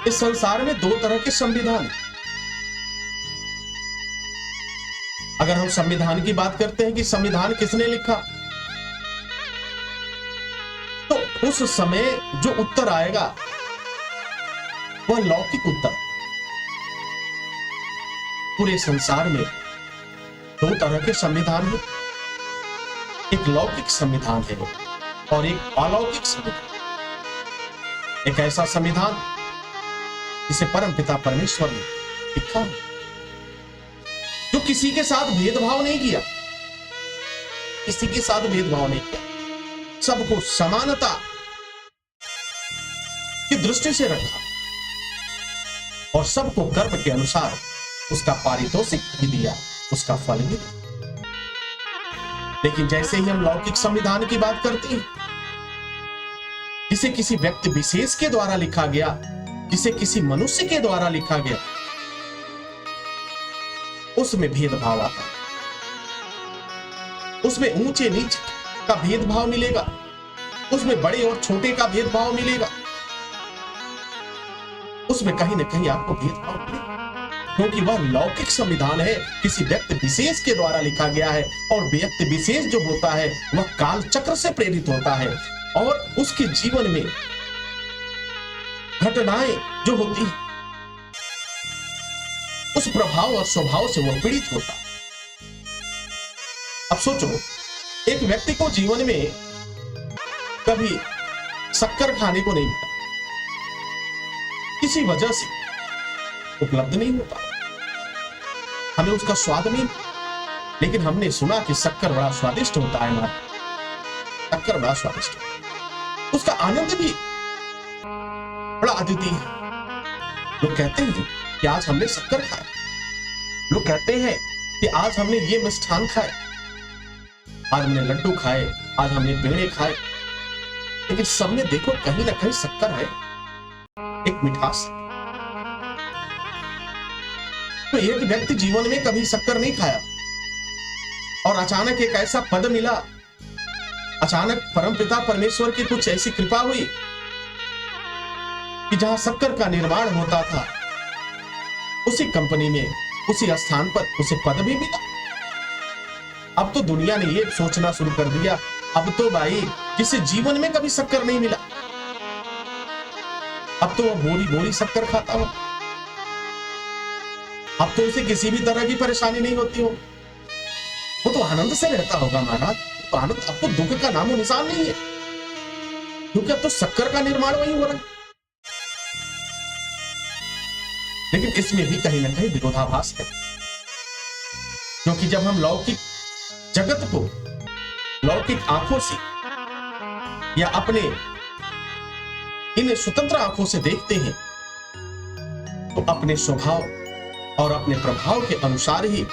इस संसार में दो तरह के संविधान हैं। अगर हम संविधान की बात करते हैं कि संविधान किसने लिखा, तो उस समय जो उत्तर आएगा वह लौकिक उत्तर। पूरे संसार में दो तरह के संविधान हैं, एक लौकिक संविधान है और एक अलौकिक संविधान। एक ऐसा संविधान जिसे परमपिता परमेश्वर ने लिखा, जो किसी के साथ भेदभाव नहीं किया, किसी के साथ भेदभाव नहीं किया, सबको समानता की दृष्टि से रखा और सबको कर्म के अनुसार उसका पारितोषिक भी दिया, उसका फल भी दिया। लेकिन जैसे ही हम लौकिक संविधान की बात करते हैं, जिसे किसी व्यक्ति विशेष के द्वारा लिखा गया, जिसे किसी मनुष्य के द्वारा लिखा गया, उसमें भेदभाव आता, उसमें ऊंचे नीच का भेदभाव मिलेगा, उसमें बड़े और छोटे का भेदभाव मिलेगा, उसमें कहीं ना कहीं आपको भेदभाव मिलेगा, क्योंकि वह लौकिक संविधान है, किसी व्यक्ति विशेष के द्वारा लिखा गया है और व्यक्ति विशेष जो होता है वह काल चक्र से प्रेरित होता है और उसके जीवन में घटनाएं जो होती हैं उस प्रभाव और स्वभाव से वह पीड़ित होता है। अब सोचो, एक व्यक्ति को जीवन में कभी शक्कर खाने को नहीं मिला, किसी वजह से उपलब्ध नहीं होता, हमें उसका स्वाद नहीं, लेकिन हमने सुना कि शक्कर बड़ा स्वादिष्ट होता है, शक्कर बड़ा स्वादिष्ट होता है, उसका आनंद भी बड़ा अद्वितीय है। लोग कहते हैं कि आज हमने शक्कर खाया, लोग कहते हैं कि आज हमने ये मिष्ठान खाए, आज हमने लड्डू खाए, आज हमने पेड़े खाए, लेकिन सब में देखो कहीं ना कहीं शक्कर है, एक मिठास। तो एक व्यक्ति जीवन में कभी शक्कर नहीं खाया और अचानक एक ऐसा पद मिला, अचानक परमपिता परमेश्वर की कुछ ऐसी कृपा हुई कि जहां शक्कर का निर्माण होता था, उसी कंपनी में, उसी स्थान पर उसे पद भी मिला। अब तो दुनिया ने ये सोचना शुरू कर दिया, अब तो भाई किसी जीवन में कभी शक्कर नहीं मिला, अब तो वो बोरी बोरी शक्कर खाता हो, अब तो उसे किसी भी तरह की परेशानी नहीं होती हो, वो तो आनंद से रहता होगा महाराज। तो आनंद, अब तो दुख का नामो निशान नहीं है, क्योंकि अब तो शक्कर का निर्माण वही हो रहा है। लेकिन इसमें भी कहीं ना कहीं विरोधाभास है, क्योंकि जब हम लौकिक जगत को लौकिक आंखों से या अपने इन स्वतंत्र आंखों से देखते हैं, तो अपने स्वभाव और अपने प्रभाव के अनुसार ही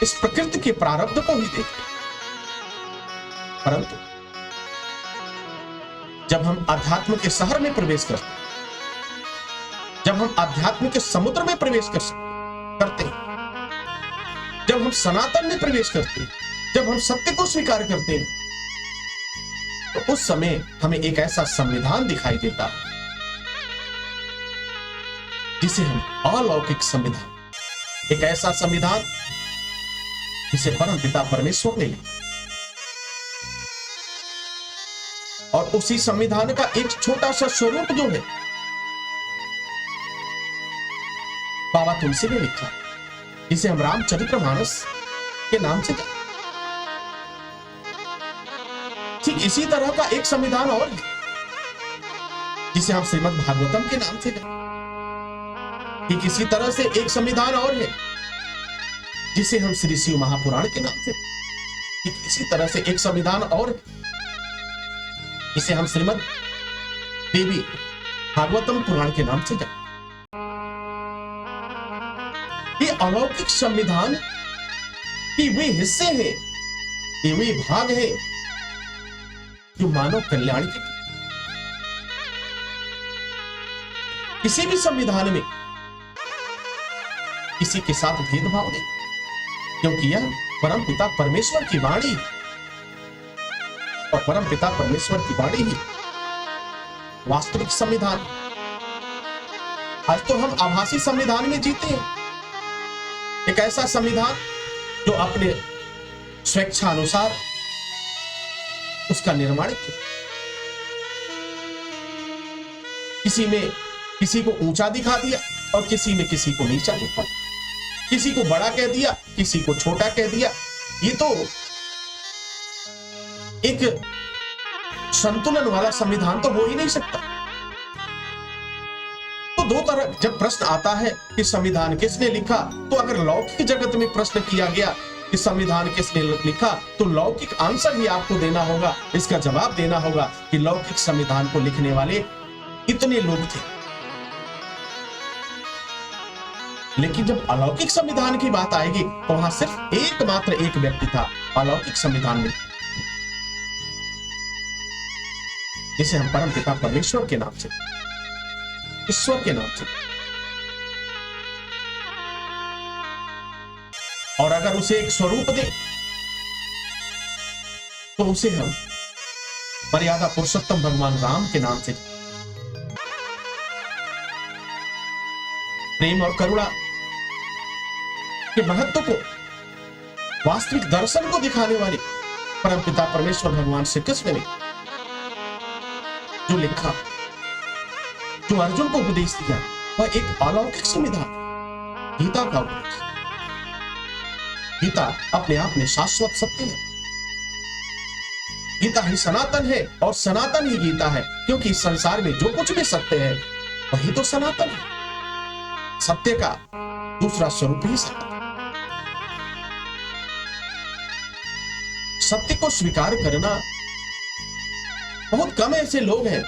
इस प्रकृति के प्रारब्ध को ही देखते हैं। परंतु जब हम अध्यात्म के शहर में प्रवेश करते हैं, जब हम अध्यात्म के समुद्र में प्रवेश करते हैं, जब हम सनातन में प्रवेश करते हैं, जब हम सत्य को स्वीकार करते हैं, तो उस समय हमें एक ऐसा संविधान दिखाई देता है जिसे हम अलौकिक संविधान, एक ऐसा संविधान जिसे परमपिता परमेश्वर ने लिखा, और उसी संविधान का एक छोटा सा स्वरूप जो है बाबा तुलसी ने लिखा, जिसे हम रामचरितमानस के नाम से जानते। ठीक इसी तरह का एक संविधान और है जिसे हम श्रीमद् भागवतम के नाम से जानते। ठीक इसी तरह से एक संविधान और है जिसे हम श्री शिव महापुराण के नाम से, ठीक इसी तरह से एक संविधान और है जिसे हम श्रीमद् देवी भागवतम पुराण के नाम से जानते। ये अलौकिक संविधान के वे हिस्से हैं, ये वे भाग हैं जो मानव कल्याण के, किसी भी संविधान में किसी के साथ भेदभाव नहीं, क्योंकि यह परमपिता परमेश्वर की वाणी है और परमपिता परमेश्वर की वाणी ही वास्तविक संविधान। आज तो हम आभासी संविधान में जीते हैं, एक ऐसा संविधान जो अपने स्वेच्छा अनुसार उसका निर्माण किया। किसी में किसी को ऊंचा दिखा दिया और किसी में किसी को नीचा दिखा दिया, किसी को बड़ा कह दिया, किसी को छोटा कह दिया। ये तो एक संतुलन वाला संविधान तो हो ही नहीं सकता। तो दो तरह जब प्रश्न आता है कि संविधान किसने लिखा, तो अगर लौकिक जगत में प्रश्न किया गया कि संविधान किसने लिखा, तो लौकिक आंसर ही आपको देना होगा, इसका जवाब देना होगा कि लौकिक संविधान को लिखने वाले इतने लोग थे। लेकिन जब अलौकिक संविधान की बात आएगी तो वहां सिर्फ एकमात्र एक व्यक्ति था अलौकिक संविधान में, जिसे हम परम पिता परमेश्वर के नाम से, ईश्वर के नाम से, और अगर उसे एक स्वरूप दे तो उसे हम मर्यादा पुरुषोत्तम भगवान राम के नाम से, प्रेम और करुणा के महत्व को, वास्तविक दर्शन को दिखाने वाले परमपिता परमेश्वर भगवान श्री कृष्ण ने जो लिखा, जो अर्जुन को उपदेश दिया, वह एक अलौकिक संविधान, गीता का उपदेश। गीता अपने आप में शाश्वत सत्य है। गीता ही सनातन है और सनातन ही गीता है, क्योंकि इस संसार में जो कुछ भी सत्य है वही तो सनातन है। सत्य का दूसरा स्वरूप ही सत्य। सत्य को स्वीकार करना, बहुत कम ऐसे लोग हैं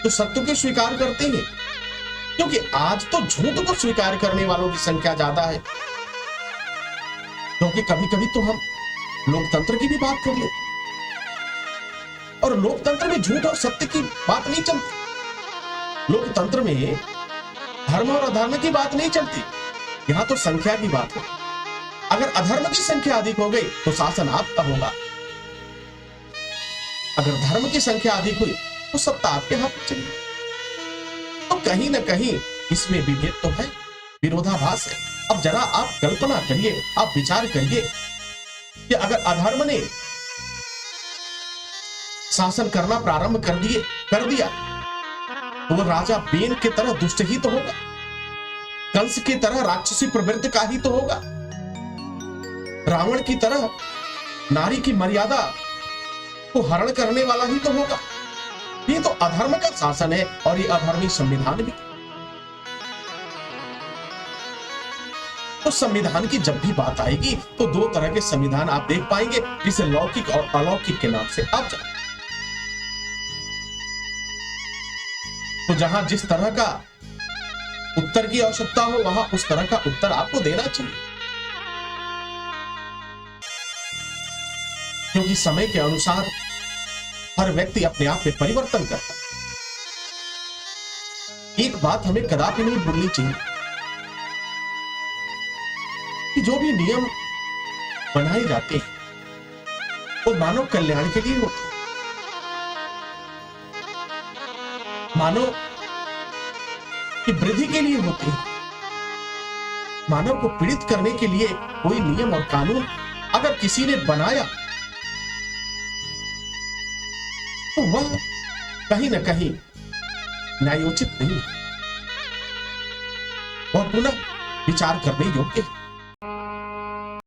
जो सत्य को स्वीकार करते हैं, क्योंकि आज तो झूठ को स्वीकार करने वालों की संख्या ज्यादा है। क्योंकि कभी कभी तो हम लोकतंत्र की भी बात कर लेते, और लोकतंत्र में झूठ और सत्य की बात नहीं चलती। लोकतंत्र में धर्म और अधर्म की बात नहीं चलती, यहां तो संख्या की बात है। अगर अधर्म की संख्या अधिक हो गई तो शासन आपका होगा, अगर धर्म की संख्या अधिक हुई तो सत्ता आपके हाथ में चली। तो कहीं ना कहीं इसमें विभेद तो है, विरोधाभास है। अब जरा आप कल्पना करिए, आप विचार करिए कि अगर अधर्म ने शासन करना प्रारंभ कर दिया तो वो राजा बेन की तरह दुष्ट ही तो होगा, कंस की तरह राक्षसी प्रवृत्ति का ही तो होगा, रावण की तरह नारी की मर्यादा को हरण करने वाला ही तो होगा। ये तो अधर्म का शासन है और ये अधर्मी संविधान भी। तो संविधान की जब भी बात आएगी तो दो तरह के संविधान आप देख पाएंगे, जिसे लौकिक और अलौकिक के नाम से आप जानेंगे। तो जहां जिस तरह का उत्तर की आवश्यकता हो वहां उस तरह का उत्तर आपको देना चाहिए, क्योंकि समय के अनुसार हर व्यक्ति अपने आप में परिवर्तन करता है। एक बात हमें कदापि नहीं भूलनी चाहिए कि जो भी नियम बनाए जाते हैं वो मानव कल्याण के लिए होते हैं, मानव की वृद्धि के लिए होते हैं। मानव को पीड़ित करने के लिए कोई नियम और कानून अगर किसी ने बनाया तो वह कहीं ना कहीं न्यायोचित नहीं, वह पुनः विचार करने योग्य है।